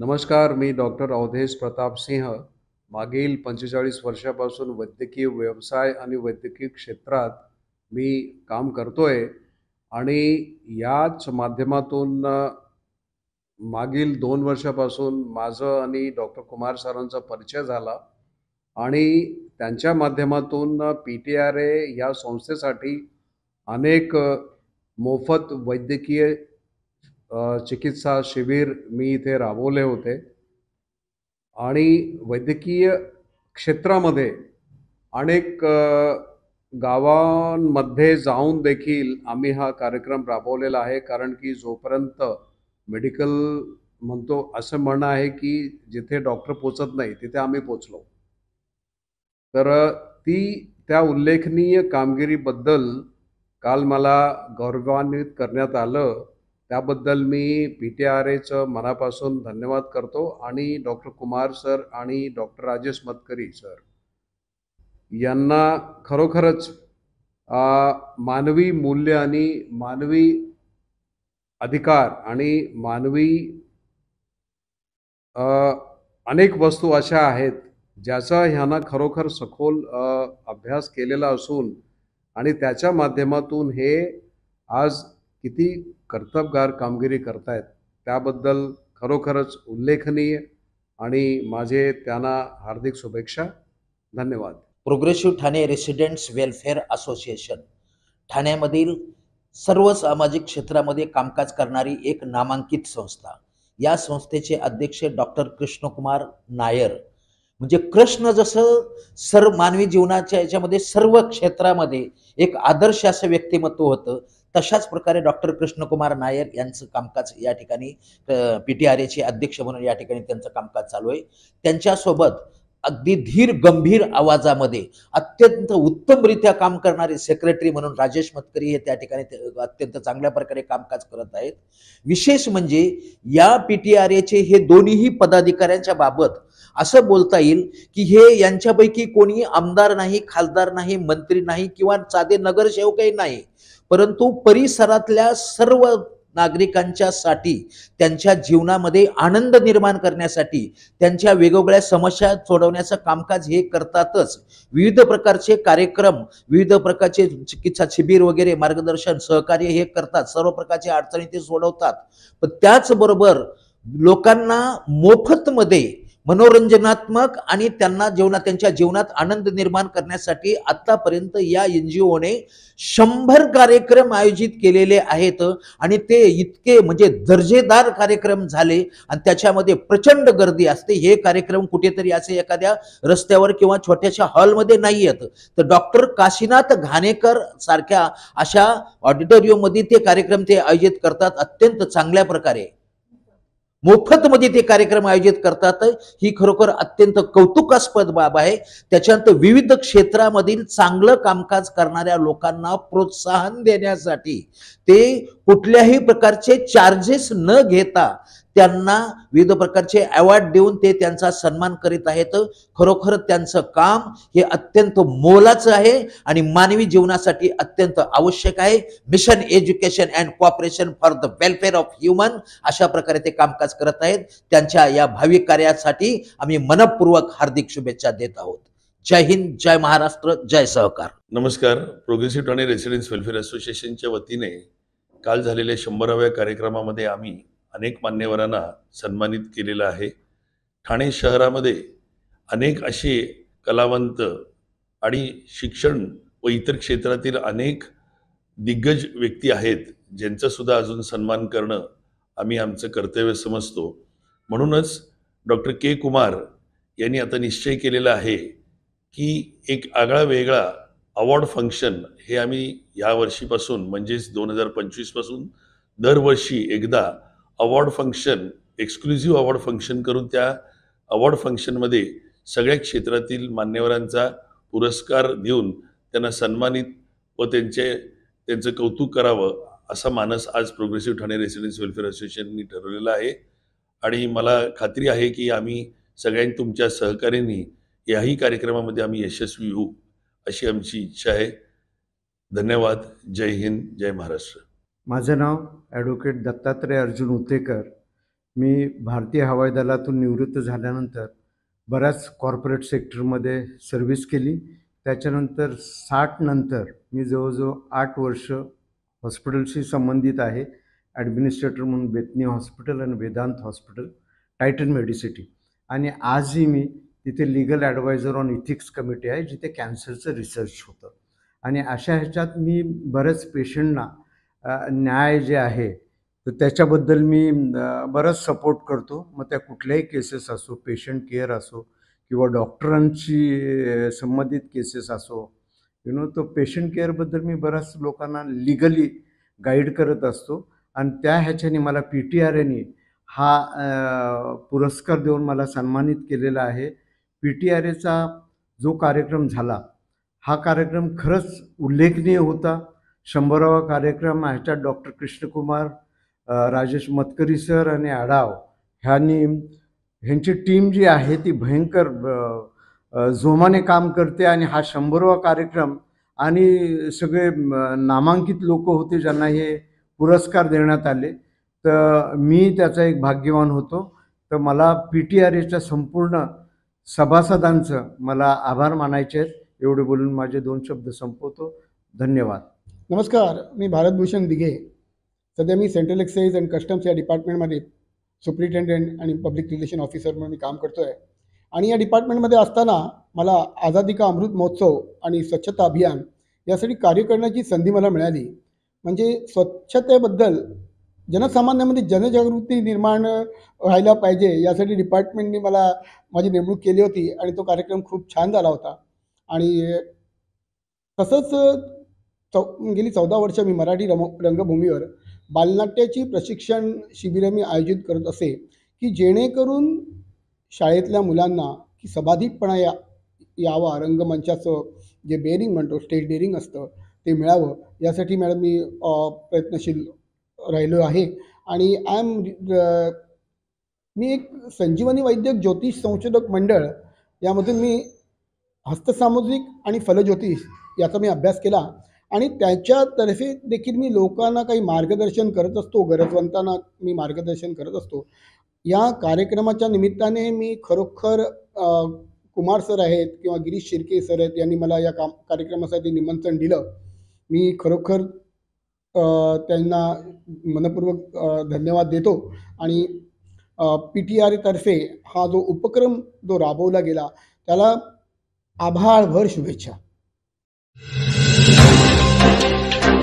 नमस्कार, मी डॉक्टर अवधेश प्रताप सिंह. मागील 45 वर्षापासून वैद्यकीय व्यवसाय आणि वैद्यकीय क्षेत्रात मी काम करतोय आणि याच माध्यमातून मागील 2 वर्षापासून माझं आणि डॉक्टर कुमार सरांचा परिचय झाला आणि त्यांच्या माध्यमातून पी-टी-आर-ए या संस्थेसाठी अनेक मोफत वैद्यकीय चिकित्सा शिबिर मी इथे राबवले होते आणि वैद्यकीय क्षेत्रामध्ये अनेक गावांमध्ये जाऊन देखील आम्ही हा कार्यक्रम राबवलेला आहे. कारण की जोपर्यंत मेडिकल म्हणतो असं म्हणणं आहे की जिथे डॉक्टर पोहोचत नाही तिथे आम्ही पोहोचलो. तर ती त्या उल्लेखनीय कामगिरीबद्दल काल मला गौरवान्वित करण्यात आलं. त्याबद्दल मी पी-टी-आर-एचं मनापासून धन्यवाद करतो आणि डॉक्टर कुमार सर आणि डॉक्टर राजेश मतकरी सर यांना खरोखरच मानवी मूल्य आणि मानवी अधिकार आणि मानवी अ, अनेक वस्तू अशा आहेत ज्याचा ह्यांना खरोखर सखोल अभ्यास केलेला असून आणि त्याच्या माध्यमातून हे आज किती कर्तबगार कामगिरी करतायत त्याबद्दल खरोखरच उल्लेखनीय आणि माझे त्यांना हार्दिक शुभेच्छा. धन्यवाद. Progressive Thane residents welfare association ठाण्यामधील सर्व सामाजिक क्षेत्रामध्ये कामकाज करणारी एक नामांकित संस्था. या संस्थेचे अध्यक्ष डॉक्टर कृष्णकुमार नायर. म्हणजे कृष्ण जसं मानवी जीवनाच्या याच्यामध्ये सर्व क्षेत्रामध्ये एक आदर्श असं व्यक्तिमत्व होतं, तशाच प्रकारे डॉक्टर कृष्णकुमार नायर यांचं कामकाज या ठिकाणी पी-टी-आर-एचे अध्यक्ष म्हणून या ठिकाणी त्यांचं कामकाज चालू आहे. त्यांच्यासोबत अगदी धीर गंभीर आवाजामध्ये अत्यंत उत्तमरित्या काम करणारे सेक्रेटरी म्हणून राजेश मतकरी हे त्या ठिकाणी अत्यंत चांगल्या प्रकारे कामकाज करत आहेत. विशेष म्हणजे या पी-टी-आर-एचे हे दोन्हीही पदाधिकाऱ्यांच्या बाबत असं बोलता येईल की हे यांच्यापैकी कोणी आमदार नाही, खासदार नाही, मंत्री नाही किंवा साधे नगरसेवकही नाही, परंतु परिसरातल्या सर्व नागरिकांच्या साठी त्यांच्या जीवनामध्ये आनंद निर्माण करण्यासाठी त्यांच्या वेगवेगळ्या समस्या सोडवण्याचं कामकाज हे करतातच. विविध प्रकारचे कार्यक्रम, विविध प्रकारचे चिकित्सा शिबिर वगैरे मार्गदर्शन सहकार्य हे करतात. सर्व प्रकारचे अडचणी ते सोडवतात. पण त्याचबरोबर लोकांना मोफतमध्ये मनोरंजनात्मक आणि त्यांना त्यांच्या जीवनात आनंद निर्माण करण्यासाठी आतापर्यंत या एनजीओने 100 कार्यक्रम आयोजित केलेले आहेत आणि ते इतके म्हणजे दर्जेदार कार्यक्रम झाले आणि त्याच्यामध्ये प्रचंड गर्दी असते. हे कार्यक्रम कुठेतरी असे एखाद्या रस्त्यावर किंवा छोट्याशा हॉलमध्ये नाही येत, तर डॉक्टर काशीनाथ घाणेकर सारख्या अशा ऑडिटोरियम मध्ये ते कार्यक्रम ते आयोजित करतात. अत्यंत चांगल्या प्रकारे मोफतमध्ये ते कार्यक्रम आयोजित करतात. ही खरोखर अत्यंत कौतुकास्पद बाब आहे. त्याच्यानंतर विविध क्षेत्रामधील चांगलं कामकाज करणाऱ्या लोकांना प्रोत्साहन देण्यासाठी ते कुठल्याही प्रकारचे चार्जेस न घेता त्यांना विविध प्रकारचे अवॉर्ड देऊन ते त्यांचा सन्मान करीत आहेत. खरोखर त्यांचं काम हे अत्यंत मोलाचं आहे आणि मानवी जीवनासाठी अत्यंत आवश्यक आहे. Mission education and cooperation for the welfare of human अशा प्रकारे ते कामकाज करत आहेत. त्यांच्या या भावी कार्यासाठी आम्ही मनपूर्वक हार्दिक शुभेच्छा देत आहोत. जय हिंद, जय महाराष्ट्र, जय सहकार. नमस्कार. प्रोग्रेसिव्ह ठाणे रेसिडेंट्स वेलफेअर असोसिएशनच्या वतीने काल झालेल्या 100व्या कार्यक्रमामध्ये आम्ही अनेक मान्यवरांना सन्मानित केलेलं आहे. ठाणे शहरामध्ये अनेक असे कलावंत आणि शिक्षण व इतर क्षेत्रातील अनेक दिग्गज व्यक्ती आहेत ज्यांचा सुद्धा अजून सन्मान करणं आम्ही आमचं कर्तव्य समजतो. म्हणूनच डॉक्टर के कुमार यांनी आता निश्चय केलेला आहे की एक आगळा वेगळा अवॉर्ड फंक्शन हे आम्ही या वर्षीपासून म्हणजेच 2025 पासून दरवर्षी एकदा award function, exclusive award function करून त्या अवॉर्ड फंक्शनमध्ये सगळ्या क्षेत्रातील मान्यवरांचा पुरस्कार देऊन त्यांना सन्मानित व त्यांचं कौतुक करावं असा मानस आज प्रोग्रेसिव्ह ठाणे रेसिडेंट्स वेलफेअर असोसिएशननी ठरवलेला आहे. आणि मला खात्री आहे की आम्ही सगळ्यांनी तुमच्या सहकार्याने याही कार्यक्रमामध्ये आम्ही यशस्वी होऊ अशी आमची इच्छा आहे. धन्यवाद. जय हिंद, जय महाराष्ट्र. माझं नाव ॲडव्होकेट दत्तात्रय अर्जुन उत्तेकर. मी भारतीय हवाई दलातून निवृत्त झाल्यानंतर बऱ्याच कॉर्पोरेट सेक्टरमध्ये सर्व्हिस केली. त्याच्यानंतर 60 नंतर मी जवळजवळ 8 वर्ष हॉस्पिटलशी संबंधित आहे. ॲडमिनिस्ट्रेटर म्हणून बेतनी हॉस्पिटल आणि वेदांत हॉस्पिटल, टायटन मेडिसिटी. आणि आजही मी तिथे legal adviser on ethics committee आहे, जिथे कॅन्सरचं रिसर्च होतं. आणि अशा ह्याच्यात मी बऱ्याच पेशंटना न्याय जे आहे तर त्याच्याबद्दल मी बराच सपोर्ट करतो. मग त्या कुठल्याही केसेस असो, पेशंट केअर असो किंवा डॉक्टरांची संबंधित केसेस असो, तो पेशंट केअरबद्दल मी बऱ्याच लोकांना लीगली गाईड करत असतो. आणि त्या ह्याच्याने मला PTRAने हा पुरस्कार देऊन मला सन्मानित केलेला आहे. PTRAचा जो कार्यक्रम झाला, हा कार्यक्रम खरंच उल्लेखनीय होता. 100वा कार्यक्रम ह्याच्यात डॉक्टर कृष्णकुमार, राजेश मतकरी सर आणि आढाव ह्यांची टीम जी आहे ती भयंकर जोमाने काम करते. आणि हा 100वा कार्यक्रम आणि सगळे नामांकित लोक होते ज्यांना हे पुरस्कार देण्यात आले. तर मी त्याचा एक भाग्यवान होतो. तर मला PTRAच्या संपूर्ण सभासदांचं मला आभार मानायचे आहेत. एवढे बोलून माझे 2 शब्द संपवतो. धन्यवाद. नमस्कार, मी भारतभूषण दिघे. सध्या मी सेंट्रल एक्साईज अँड कस्टम्स या डिपार्टमेंटमध्ये सुप्रिटेंडेंट आणि पब्लिक रिलेशन ऑफिसर म्हणून मी काम करतो आहे. आणि या डिपार्टमेंटमध्ये असताना मला आझादी का अमृत महोत्सव आणि स्वच्छता अभियान यासाठी कार्य करण्याची संधी मला मिळाली. म्हणजे स्वच्छतेबद्दल जनसामान्यामध्ये जनजागृती निर्माण व्हायला पाहिजे यासाठी डिपार्टमेंटने मला माझी नेमणूक केली होती आणि तो कार्यक्रम खूप छान झाला होता. आणि तसंच गेली 14 वर्ष मी मराठी रंगभूमीवर बालनाट्याची प्रशिक्षण शिबिरं मी आयोजित करत असे, की जेणेकरून शाळेतल्या मुलांना की सबाधितपणा यावा, रंगमंचाचं जे डेअरिंग म्हणतो, स्टेज डेअरिंग असतं ते मिळावं, यासाठी मॅडम मी प्रयत्नशील राहिलो आहे. आणि मी एक संजीवनी वैद्यक ज्योतिष संशोधक मंडळ यामधून मी हस्तसामुद्रिक आणि फलज्योतिष याचा मी अभ्यास केला. आणि त्याच्यातर्फे देखील मी लोकांना काही मार्गदर्शन करत असतो, गरजवंतांना मी मार्गदर्शन करत असतो. या कार्यक्रमाच्या निमित्ताने मी खरोखर कुमार सर आहेत किंवा गिरीश शिर्के सर आहेत, यांनी मला या कार्यक्रमासाठी निमंत्रण दिलं. मी खरोखर त्यांना मनपूर्वक धन्यवाद देतो. आणि PTRAतर्फे हा जो उपक्रम जो राबवला गेला त्याला आभाळभर शुभेच्छा.